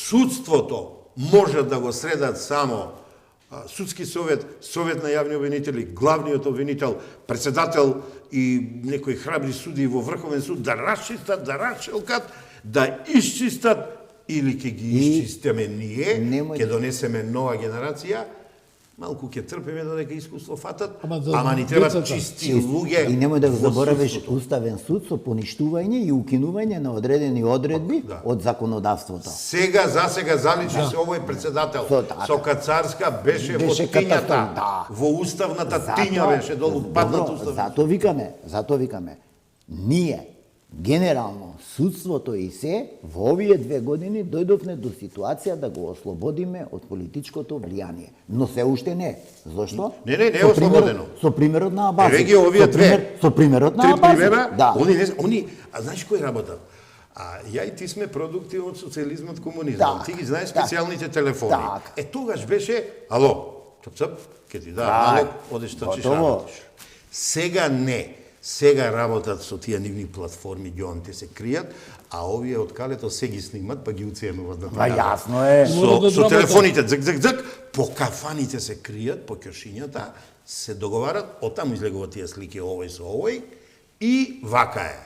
судството може да го средат само судски совет, совет на јавни обвинители, главниот обвинител, председател и некои храбри суди во Врховен суд да расчистат, да расчелкат, да исчистат или ќе ги исчистиме ние, ќе донесеме нова генерација, малку ќе трпиме додека искуство фатат, ама ни требаат чисти луѓе. И немој да го заборавиш Уставен суд со поништување и укинување на одредени одредби од законодавството. Сега заличи се овој председател. Со Кацарска беше во тињата. Во уставната тиња беше долу паднат уставот. Затоа викаме, ние генерално судството и се во овие 2 години дојдовме до ситуација да го ослободиме од политичкото влијание, но се уште не. Зошто? Не е ослободено. Со примерот на Абаси. Еве ги овие две. Со примерот на Абаси. Да. Они, знаеш кој работат? Ја и ти сме продукти од социјализмот, комунизмот. Ти ги знаеш специјалните телефони. Тогаш беше, ало, цап, ке ти дадам налог, одеш точиш работиш. Сега не. Сега работат со тие нивни платформи, ги се кријат, а овие од калето се ги снимат, па ги уценуваат на таа. Јасно е. Со телефоните, дзк, по кафаните се кријат, по ќошињата, се договарат, оттаму излегуваат тие слики овој со овој, и вака е.